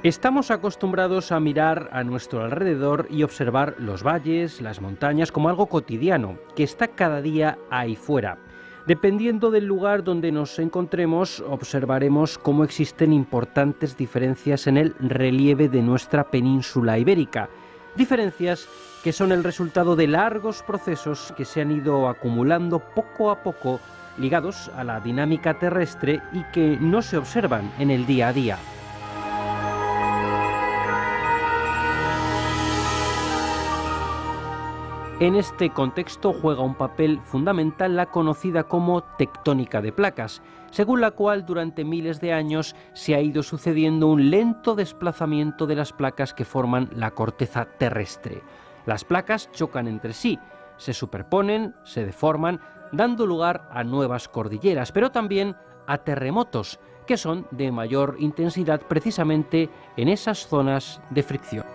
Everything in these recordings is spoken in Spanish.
Estamos acostumbrados a mirar a nuestro alrededor y observar los valles, las montañas como algo cotidiano, que está cada día ahí fuera. Dependiendo del lugar donde nos encontremos, observaremos cómo existen importantes diferencias en el relieve de nuestra península ibérica. Diferencias que son el resultado de largos procesos que se han ido acumulando poco a poco, ligados a la dinámica terrestre y que no se observan en el día a día. En este contexto juega un papel fundamental la conocida como tectónica de placas, según la cual durante miles de años se ha ido sucediendo un lento desplazamiento de las placas que forman la corteza terrestre. Las placas chocan entre sí, se superponen, se deforman, dando lugar a nuevas cordilleras, pero también a terremotos, que son de mayor intensidad precisamente en esas zonas de fricción.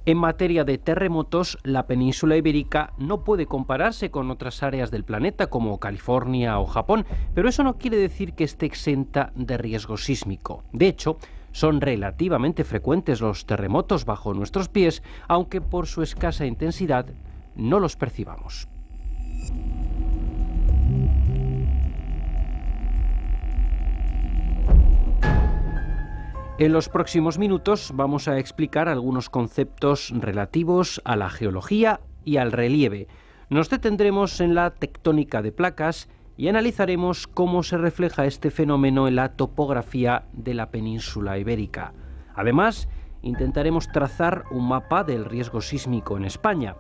En materia de terremotos, la península ibérica no puede compararse con otras áreas del planeta como California o Japón, pero eso no quiere decir que esté exenta de riesgo sísmico. De hecho, son relativamente frecuentes los terremotos bajo nuestros pies, aunque por su escasa intensidad no los percibamos. En los próximos minutos vamos a explicar algunos conceptos relativos a la geología y al relieve. Nos detendremos en la tectónica de placas y analizaremos cómo se refleja este fenómeno en la topografía de la península ibérica. Además, intentaremos trazar un mapa del riesgo sísmico en España.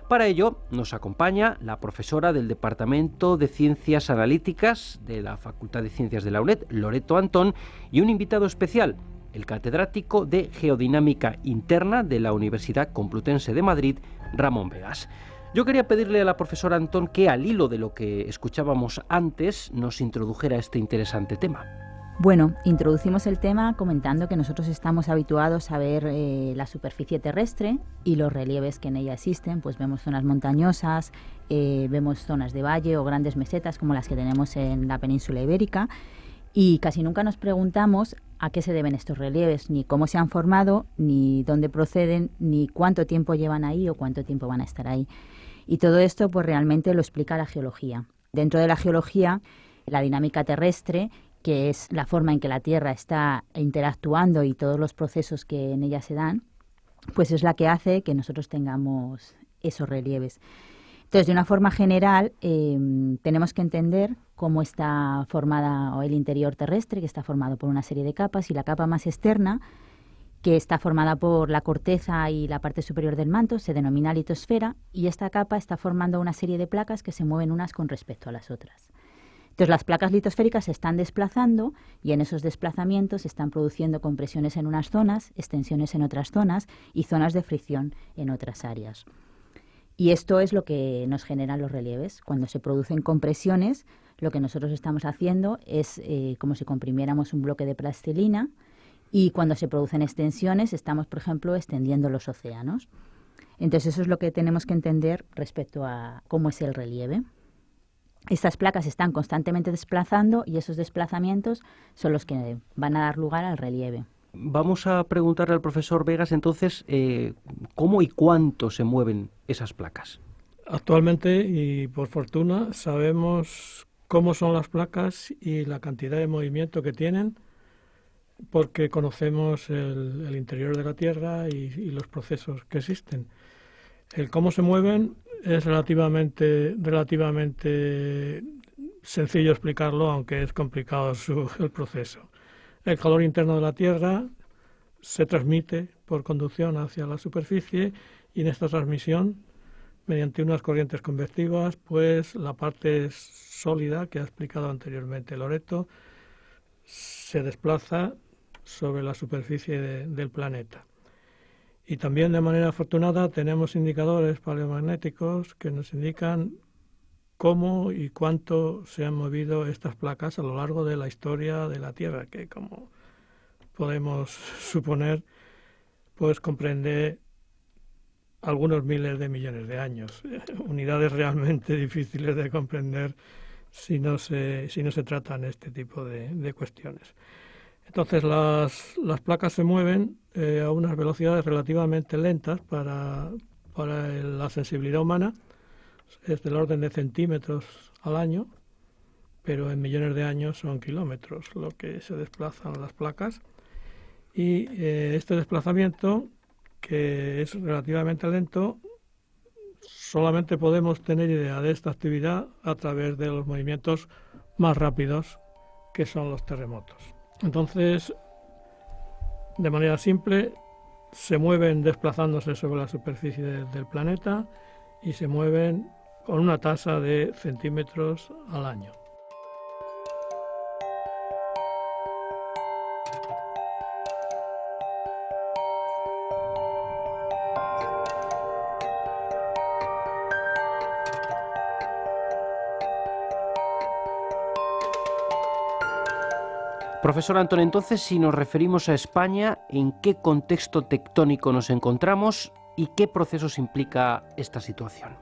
Para ello, nos acompaña la profesora del Departamento de Ciencias Analíticas de la Facultad de Ciencias de la UNED, Loreto Antón, y un invitado especial, el catedrático de Geodinámica Interna de la Universidad Complutense de Madrid, Ramón Vegas. Yo quería pedirle a la profesora Antón que, al hilo de lo que escuchábamos antes, nos introdujera este interesante tema. Bueno, introducimos el tema comentando que nosotros estamos habituados a ver la superficie terrestre y los relieves que en ella existen. Pues vemos zonas montañosas, vemos zonas de valle o grandes mesetas como las que tenemos en la península ibérica, y casi nunca nos preguntamos a qué se deben estos relieves, ni cómo se han formado, ni dónde proceden, ni cuánto tiempo llevan ahí o cuánto tiempo van a estar ahí. Y todo esto pues realmente lo explica la geología. Dentro de la geología, la dinámica terrestre, que es la forma en que la Tierra está interactuando y todos los procesos que en ella se dan, pues es la que hace que nosotros tengamos esos relieves. Entonces, de una forma general, tenemos que entender cómo está formada el interior terrestre, que está formado por una serie de capas, y la capa más externa, que está formada por la corteza y la parte superior del manto, se denomina litosfera, y esta capa está formando una serie de placas que se mueven unas con respecto a las otras. Entonces, las placas litosféricas se están desplazando y en esos desplazamientos se están produciendo compresiones en unas zonas, extensiones en otras zonas y zonas de fricción en otras áreas. Y esto es lo que nos generan los relieves. Cuando se producen compresiones, lo que nosotros estamos haciendo es como si comprimiéramos un bloque de plastilina, y cuando se producen extensiones estamos, por ejemplo, extendiendo los océanos. Entonces eso es lo que tenemos que entender respecto a cómo es el relieve. Estas placas se están constantemente desplazando y esos desplazamientos son los que van a dar lugar al relieve. Vamos a preguntarle al profesor Vegas entonces cómo y cuánto se mueven esas placas. Actualmente, y por fortuna, sabemos cómo son las placas y la cantidad de movimiento que tienen, porque conocemos el interior de la Tierra y los procesos que existen. El cómo se mueven es relativamente sencillo explicarlo, aunque es complicado el proceso. El calor interno de la Tierra se transmite por conducción hacia la superficie, y en esta transmisión, mediante unas corrientes convectivas, pues la parte sólida que ha explicado anteriormente Loreto se desplaza sobre la superficie del planeta. Y también, de manera afortunada, tenemos indicadores paleomagnéticos que nos indican cómo y cuánto se han movido estas placas a lo largo de la historia de la Tierra, que como podemos suponer, pues comprende algunos miles de millones de años, unidades realmente difíciles de comprender si no se tratan este tipo de cuestiones. Entonces las placas se mueven a unas velocidades relativamente lentas para la sensibilidad humana, es del orden de centímetros al año, pero en millones de años son kilómetros lo que se desplazan las placas. Y este desplazamiento, que es relativamente lento, solamente podemos tener idea de esta actividad a través de los movimientos más rápidos, que son los terremotos. Entonces, de manera simple, se mueven desplazándose sobre la superficie del planeta y se mueven con una tasa de centímetros al año. Profesor Antón, entonces, si nos referimos a España, ¿en qué contexto tectónico nos encontramos y qué procesos implica esta situación?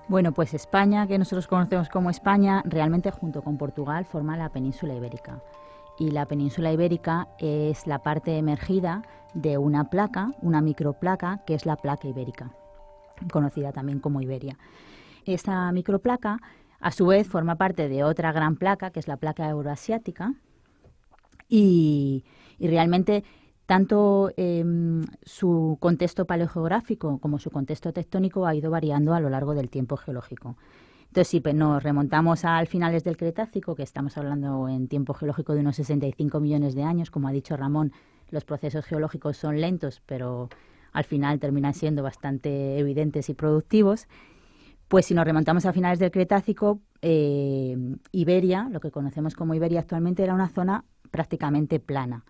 Bueno, pues España, que nosotros conocemos como España, realmente junto con Portugal forma la península ibérica. Y la península ibérica es la parte emergida de una placa, una microplaca, que es la placa ibérica, conocida también como Iberia. Esta microplaca, a su vez, forma parte de otra gran placa, que es la placa euroasiática, y realmente tanto su contexto paleogeográfico como su contexto tectónico ha ido variando a lo largo del tiempo geológico. Entonces, si nos remontamos al finales del Cretácico, que estamos hablando en tiempo geológico de unos 65 millones de años, como ha dicho Ramón, los procesos geológicos son lentos, pero al final terminan siendo bastante evidentes y productivos. Pues si nos remontamos a finales del Cretácico, Iberia, lo que conocemos como Iberia actualmente, era una zona prácticamente plana.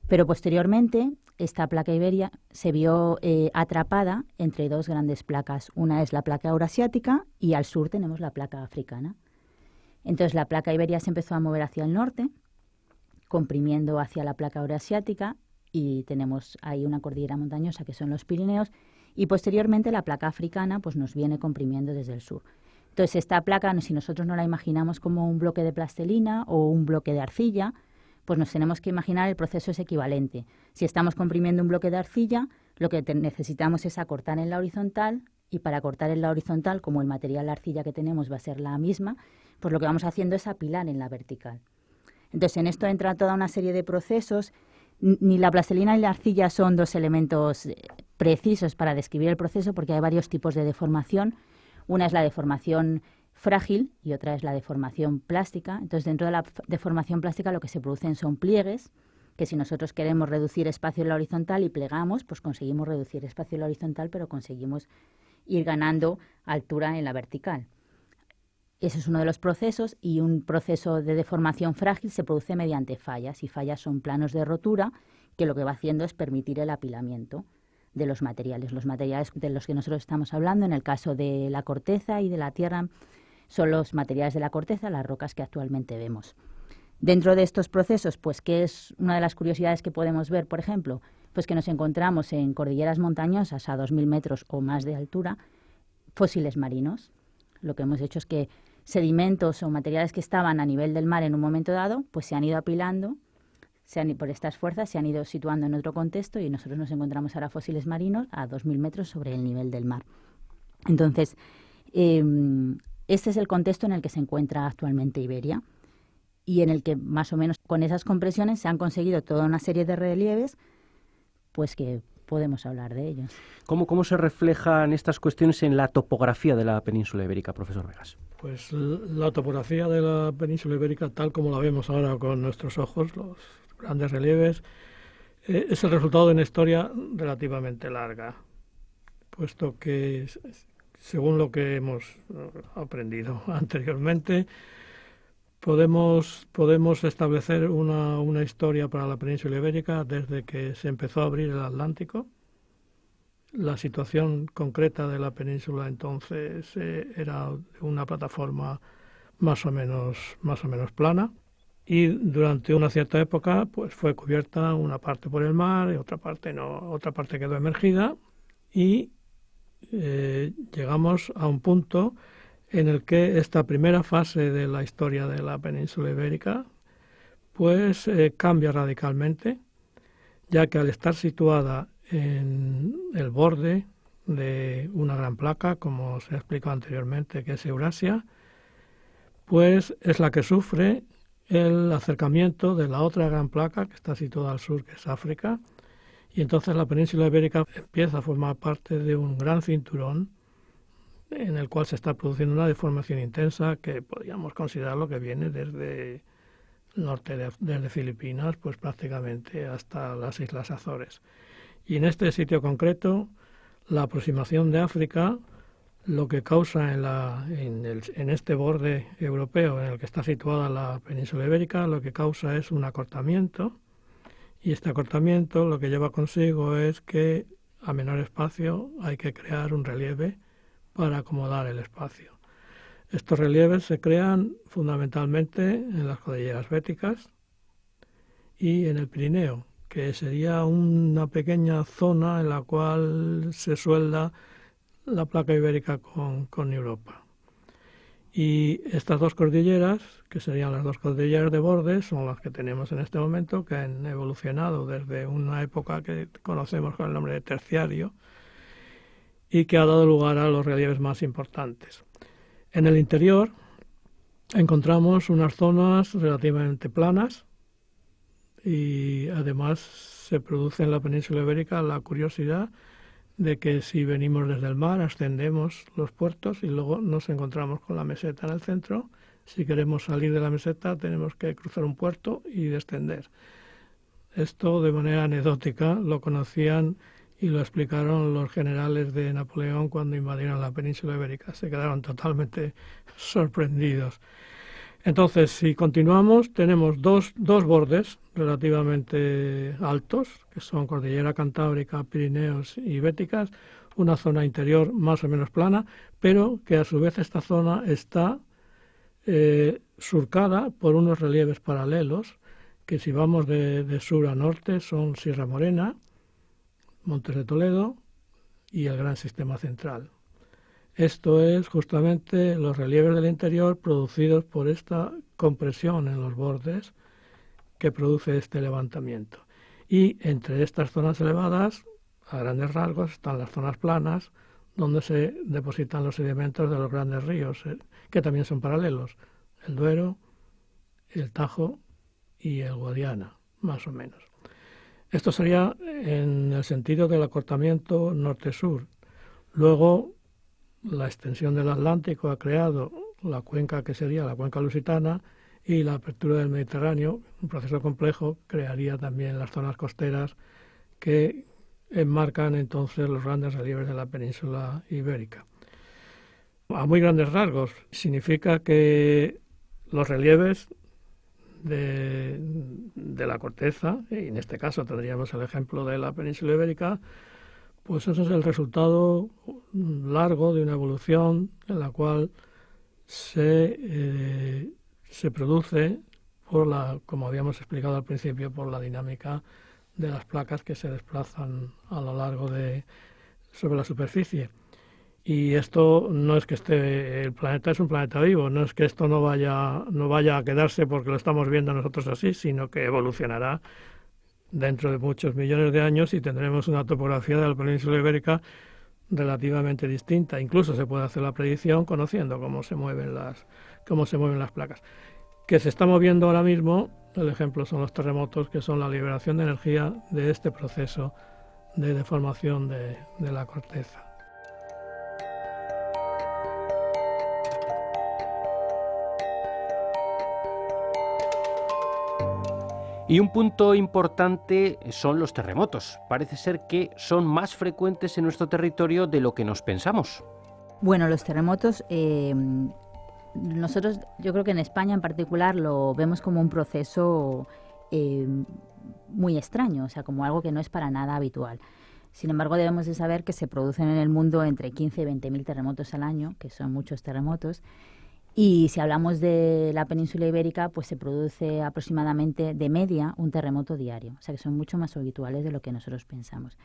Pero posteriormente, esta placa Iberia se vio atrapada entre dos grandes placas. Una es la placa eurasiática y al sur tenemos la placa africana. Entonces la placa Iberia se empezó a mover hacia el norte, comprimiendo hacia la placa eurasiática, y tenemos ahí una cordillera montañosa que son los Pirineos, y posteriormente la placa africana pues nos viene comprimiendo desde el sur. Entonces esta placa, si nosotros no la imaginamos como un bloque de plastilina o un bloque de arcilla, pues nos tenemos que imaginar el proceso es equivalente. Si estamos comprimiendo un bloque de arcilla, lo que necesitamos es acortar en la horizontal, y para acortar en la horizontal, como el material de arcilla que tenemos va a ser la misma, pues lo que vamos haciendo es apilar en la vertical. Entonces en esto entra toda una serie de procesos. Ni la plastilina ni la arcilla son dos elementos precisos para describir el proceso, porque hay varios tipos de deformación. Una es la deformación frágil y otra es la deformación plástica. Entonces, dentro de la deformación plástica lo que se producen son pliegues, que si nosotros queremos reducir espacio en la horizontal y plegamos, pues conseguimos reducir espacio en la horizontal, pero conseguimos ir ganando altura en la vertical. Ese es uno de los procesos, y un proceso de deformación frágil se produce mediante fallas, y fallas son planos de rotura que lo que va haciendo es permitir el apilamiento de los materiales. Los materiales de los que nosotros estamos hablando, en el caso de la corteza y de la tierra, son los materiales de la corteza, las rocas que actualmente vemos. Dentro de estos procesos, pues, ¿qué es una de las curiosidades que podemos ver, por ejemplo? Pues que nos encontramos en cordilleras montañosas a 2.000 metros o más de altura fósiles marinos. Lo que hemos hecho es que sedimentos o materiales que estaban a nivel del mar en un momento dado, pues se han ido apilando, por estas fuerzas se han ido situando en otro contexto, y nosotros nos encontramos ahora fósiles marinos a 2.000 metros sobre el nivel del mar. Entonces, este es el contexto en el que se encuentra actualmente Iberia, y en el que más o menos con esas compresiones se han conseguido toda una serie de relieves, pues que podemos hablar de ellos. ¿Cómo se reflejan estas cuestiones en la topografía de la península ibérica, profesor Vegas? Pues la topografía de la península ibérica, tal como la vemos ahora con nuestros ojos, los grandes relieves, es el resultado de una historia relativamente larga, puesto que, según lo que hemos aprendido anteriormente, podemos establecer una historia para la península ibérica desde que se empezó a abrir el Atlántico. La situación concreta de la península entonces era una plataforma más o menos plana, y durante una cierta época pues fue cubierta una parte por el mar y otra parte no, otra parte quedó emergida, y llegamos a un punto en el que esta primera fase de la historia de la península ibérica pues cambia radicalmente, ya que al estar situada en el borde de una gran placa, como se ha explicado anteriormente, que es Eurasia, pues es la que sufre el acercamiento de la otra gran placa que está situada al sur, que es África, y entonces la península ibérica empieza a formar parte de un gran cinturón en el cual se está produciendo una deformación intensa que podríamos considerarlo que viene desde el norte, desde Filipinas, pues prácticamente hasta las Islas Azores. Y en este sitio concreto, la aproximación de África, lo que causa en este borde europeo en el que está situada la península ibérica, lo que causa es un acortamiento, y este acortamiento lo que lleva consigo es que a menor espacio hay que crear un relieve para acomodar el espacio. Estos relieves se crean fundamentalmente en las cordilleras béticas y en el Pirineo, que sería una pequeña zona en la cual se suelda la placa ibérica con Europa. Y estas dos cordilleras, que serían las dos cordilleras de borde, son las que tenemos en este momento, que han evolucionado desde una época que conocemos con el nombre de terciario y que ha dado lugar a los relieves más importantes. En el interior encontramos unas zonas relativamente planas, y además se produce en la península ibérica la curiosidad de que si venimos desde el mar ascendemos los puertos y luego nos encontramos con la meseta en el centro. Si queremos salir de la meseta tenemos que cruzar un puerto y descender. Esto de manera anecdótica lo conocían y lo explicaron los generales de Napoleón cuando invadieron la península ibérica. Se quedaron totalmente sorprendidos. Entonces, si continuamos, tenemos dos bordes relativamente altos, que son Cordillera Cantábrica, Pirineos y Béticas, una zona interior más o menos plana, pero que a su vez esta zona está surcada por unos relieves paralelos, que si vamos de sur a norte son Sierra Morena, Montes de Toledo y el Gran Sistema Central. Esto es justamente los relieves del interior producidos por esta compresión en los bordes que produce este levantamiento. Y entre estas zonas elevadas, a grandes rasgos, están las zonas planas, donde se depositan los sedimentos de los grandes ríos, que también son paralelos, el Duero, el Tajo y el Guadiana, más o menos. Esto sería en el sentido del acortamiento norte-sur. Luego, la extensión del Atlántico ha creado la cuenca que sería la cuenca lusitana, y la apertura del Mediterráneo, un proceso complejo, crearía también las zonas costeras que enmarcan entonces los grandes relieves de la península ibérica. A muy grandes rasgos, significa que los relieves de la corteza, y en este caso tendríamos el ejemplo de la península ibérica, pues eso es el resultado largo de una evolución en la cual se produce como habíamos explicado al principio, por la dinámica de las placas que se desplazan a lo largo sobre la superficie. Y esto no es que el planeta es un planeta vivo, no es que esto no vaya a quedarse porque lo estamos viendo nosotros así, sino que evolucionará dentro de muchos millones de años y tendremos una topografía de la península ibérica relativamente distinta. Incluso se puede hacer la predicción conociendo cómo se mueven las placas. Que se está moviendo ahora mismo, el ejemplo son los terremotos, que son la liberación de energía de este proceso de deformación de la corteza. Y un punto importante son los terremotos. Parece ser que son más frecuentes en nuestro territorio de lo que nos pensamos. Bueno, los terremotos, nosotros, yo creo que en España en particular lo vemos como un proceso muy extraño, o sea, como algo que no es para nada habitual. Sin embargo, debemos de saber que se producen en el mundo entre 15 y 20.000 terremotos al año, que son muchos terremotos. Y si hablamos de la península ibérica, pues se produce aproximadamente de media un terremoto diario. O sea que son mucho más habituales de lo que nosotros pensamos.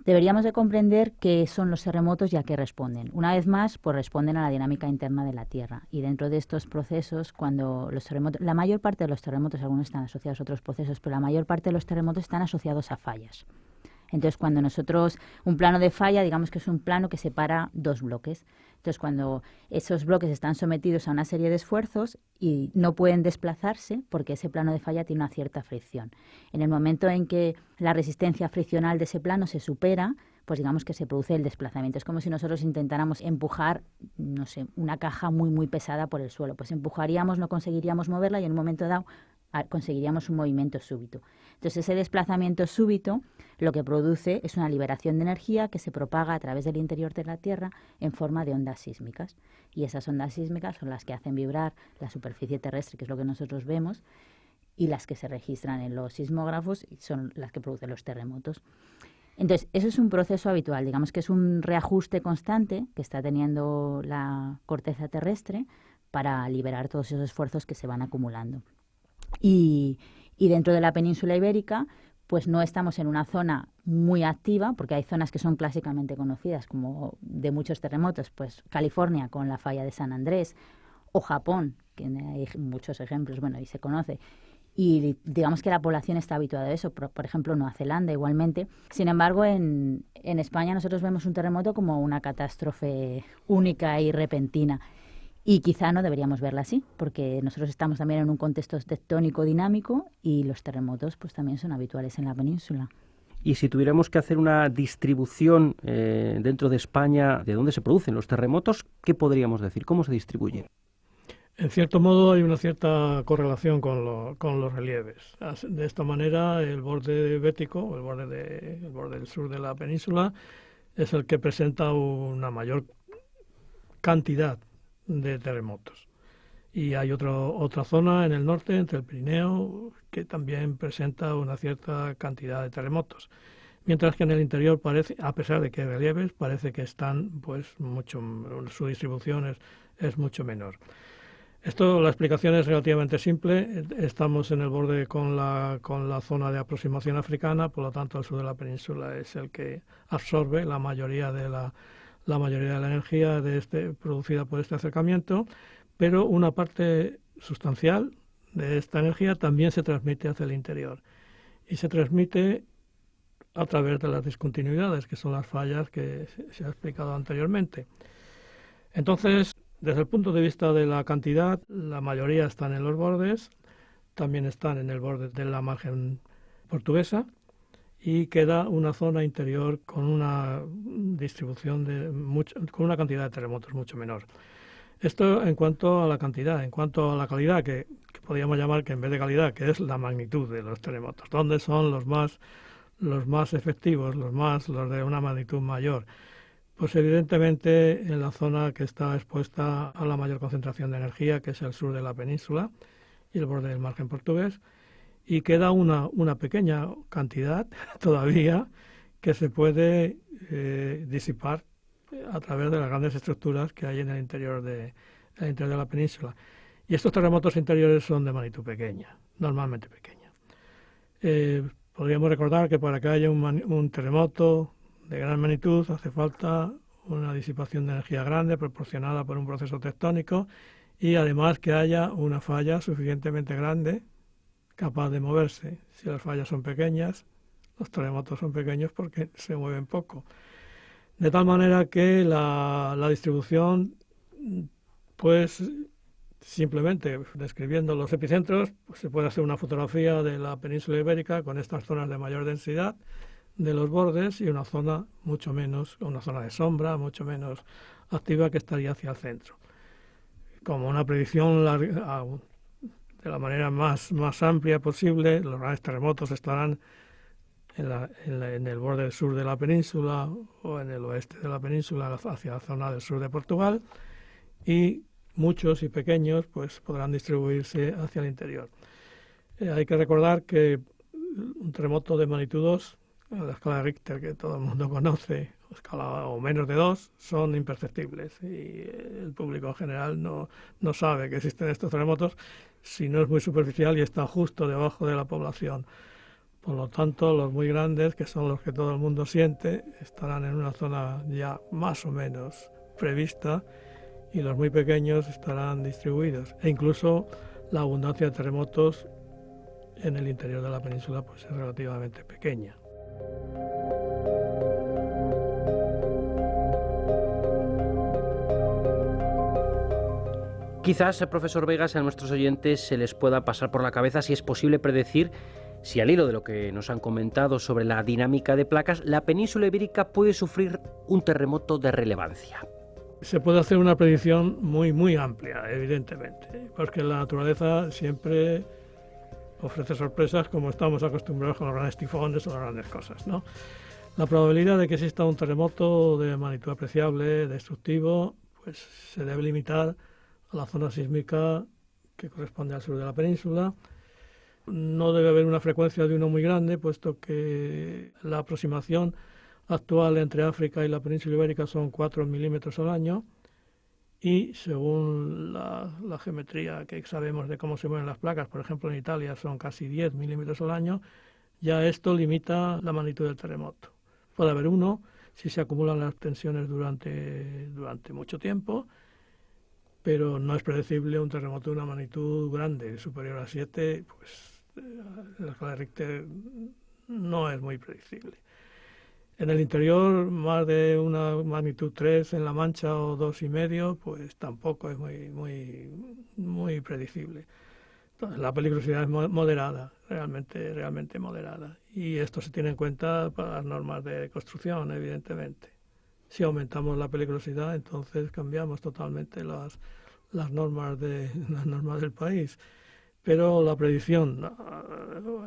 Deberíamos de comprender qué son los terremotos y a qué responden. Una vez más, pues responden a la dinámica interna de la Tierra. Y dentro de estos procesos, cuando los terremotos, la mayor parte de los terremotos, algunos están asociados a otros procesos, pero la mayor parte de los terremotos están asociados a fallas. Entonces, cuando nosotros, un plano de falla, digamos que es un plano que separa dos bloques. Entonces, cuando esos bloques están sometidos a una serie de esfuerzos y no pueden desplazarse porque ese plano de falla tiene una cierta fricción. En el momento en que la resistencia friccional de ese plano se supera, pues digamos que se produce el desplazamiento. Es como si nosotros intentáramos empujar, no sé, una caja muy, muy pesada por el suelo. Pues empujaríamos, no conseguiríamos moverla y en un momento dado conseguiríamos un movimiento súbito. Entonces, ese desplazamiento súbito lo que produce es una liberación de energía que se propaga a través del interior de la Tierra en forma de ondas sísmicas. Y esas ondas sísmicas son las que hacen vibrar la superficie terrestre, que es lo que nosotros vemos, y las que se registran en los sismógrafos y son las que producen los terremotos. Entonces, eso es un proceso habitual, digamos que es un reajuste constante que está teniendo la corteza terrestre para liberar todos esos esfuerzos que se van acumulando. Y dentro de la península ibérica, pues no estamos en una zona muy activa, porque hay zonas que son clásicamente conocidas como de muchos terremotos, pues California con la falla de San Andrés, o Japón, que hay muchos ejemplos, bueno, y se conoce. Y digamos que la población está habituada a eso, por ejemplo, Nueva Zelanda igualmente. Sin embargo, en España nosotros vemos un terremoto como una catástrofe única y repentina. Y quizá no deberíamos verla así, porque nosotros estamos también en un contexto tectónico dinámico y los terremotos pues también son habituales en la península. Y si tuviéramos que hacer una distribución dentro de España de dónde se producen los terremotos, ¿qué podríamos decir? ¿Cómo se distribuyen? En cierto modo hay una cierta correlación con los relieves. De esta manera, el borde bético, el borde del sur de la península, es el que presenta una mayor cantidad de terremotos. Y hay otra zona en el norte, entre el Pirineo, que también presenta una cierta cantidad de terremotos. Mientras que en el interior parece, a pesar de que hay relieves, parece que están, pues, su distribución es mucho menor. La explicación es relativamente simple. Estamos en el borde con la zona de aproximación africana, por lo tanto el sur de la península es el que absorbe la mayoría de la energía producida por este acercamiento, pero una parte sustancial de esta energía también se transmite hacia el interior y se transmite a través de las discontinuidades, que son las fallas que se ha explicado anteriormente. Entonces, desde el punto de vista de la cantidad, la mayoría están en los bordes, también están en el borde de la margen portuguesa, y queda una zona interior con una distribución con una cantidad de terremotos mucho menor. Esto en cuanto a la cantidad. En cuanto a la calidad, que podríamos llamar que en vez de calidad, que es la magnitud de los terremotos, ¿dónde son los más efectivos, los de una magnitud mayor? Pues evidentemente en la zona que está expuesta a la mayor concentración de energía, que es el sur de la península y el borde del margen portugués, y queda una pequeña cantidad todavía que se puede disipar a través de las grandes estructuras que hay en el interior de la península. Y estos terremotos interiores son de magnitud pequeña, normalmente pequeña. Podríamos recordar que para que haya un terremoto de gran magnitud hace falta una disipación de energía grande proporcionada por un proceso tectónico y además que haya una falla suficientemente grande capaz de moverse. Si las fallas son pequeñas, los terremotos son pequeños porque se mueven poco. De tal manera que la distribución, pues simplemente describiendo los epicentros, pues se puede hacer una fotografía de la península ibérica con estas zonas de mayor densidad de los bordes y una zona mucho menos, una zona de sombra mucho menos activa que estaría hacia el centro. Como una predicción de la manera más amplia posible, los grandes terremotos estarán en el borde sur de la península o en el oeste de la península hacia la zona del sur de Portugal y muchos y pequeños pues podrán distribuirse hacia el interior. Hay que recordar que un terremoto de magnitud 2 la escala de Richter que todo el mundo conoce, escala o menos de 2, son imperceptibles y el público en general no sabe que existen estos terremotos si no es muy superficial y está justo debajo de la población. Por lo tanto, los muy grandes, que son los que todo el mundo siente, estarán en una zona ya más o menos prevista y los muy pequeños estarán distribuidos. E incluso la abundancia de terremotos en el interior de la península pues es relativamente pequeña. Quizás, profesor Vegas, a nuestros oyentes se les pueda pasar por la cabeza si es posible predecir si, al hilo de lo que nos han comentado sobre la dinámica de placas, la península ibérica puede sufrir un terremoto de relevancia. Se puede hacer una predicción muy amplia, evidentemente, porque la naturaleza siempre ofrece sorpresas como estamos acostumbrados con los grandes tifones o las grandes cosas, ¿no? La probabilidad de que exista un terremoto de magnitud apreciable, destructivo, pues se debe limitar a la zona sísmica que corresponde al sur de la península. No debe haber una frecuencia de uno muy grande, puesto que la aproximación actual entre África y la península ibérica son 4 milímetros al año y según la geometría que sabemos de cómo se mueven las placas, por ejemplo en Italia son casi 10 milímetros al año, ya esto limita la magnitud del terremoto. Puede haber uno si se acumulan las tensiones durante mucho tiempo, pero no es predecible un terremoto de una magnitud grande, superior a 7, pues la escala de Richter no es muy predecible. En el interior, más de una magnitud 3 en La Mancha o 2,5, pues tampoco es muy predecible. Entonces, la peligrosidad es moderada, realmente moderada. Y esto se tiene en cuenta para las normas de construcción, evidentemente. Si aumentamos la peligrosidad, entonces cambiamos totalmente las normas del país. Pero la predicción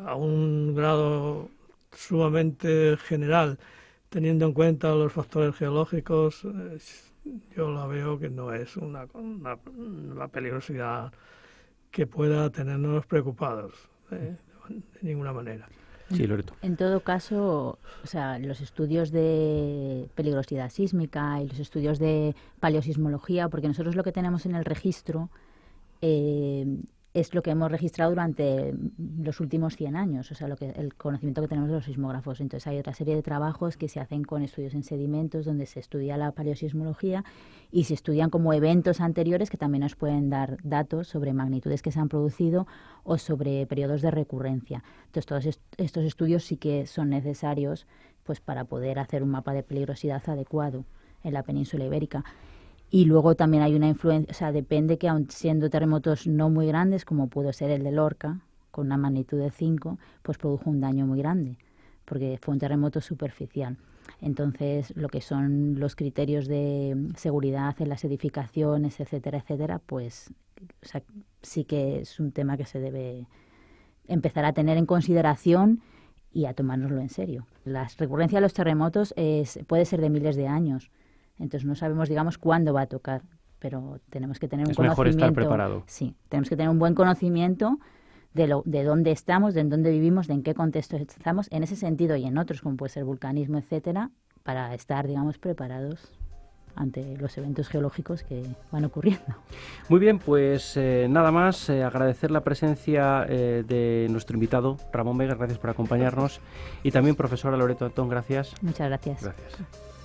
a un grado sumamente general, teniendo en cuenta los factores geológicos, yo la veo que no es una peligrosidad que pueda tenernos preocupados de ninguna manera. Sí, Loreto. En todo caso, o sea, los estudios de peligrosidad sísmica y los estudios de paleosismología, porque nosotros lo que tenemos en el registro es lo que hemos registrado durante los últimos 100 años, o sea, el conocimiento que tenemos de los sismógrafos. Entonces hay otra serie de trabajos que se hacen con estudios en sedimentos donde se estudia la paleosismología y se estudian como eventos anteriores que también nos pueden dar datos sobre magnitudes que se han producido o sobre periodos de recurrencia. Entonces todos estos estudios sí que son necesarios pues para poder hacer un mapa de peligrosidad adecuado en la península ibérica. Y luego también hay una influencia, o sea, depende que aun siendo terremotos no muy grandes, como pudo ser el de Lorca, con una magnitud de 5, pues produjo un daño muy grande, porque fue un terremoto superficial. Entonces, lo que son los criterios de seguridad en las edificaciones, etcétera, pues o sea, sí que es un tema que se debe empezar a tener en consideración y a tomárnoslo en serio. La recurrencia de los terremotos puede ser de miles de años. Entonces no sabemos, digamos, cuándo va a tocar, pero tenemos que tener un conocimiento. Es mejor estar preparado. Sí, tenemos que tener un buen conocimiento de dónde estamos, de en dónde vivimos, de en qué contexto estamos, en ese sentido y en otros, como puede ser vulcanismo, etcétera, para estar, digamos, preparados ante los eventos geológicos que van ocurriendo. Muy bien, pues nada más, agradecer la presencia de nuestro invitado, Ramón Vegas, gracias por acompañarnos, y también profesora Loreto Antón, gracias. Muchas gracias. Gracias.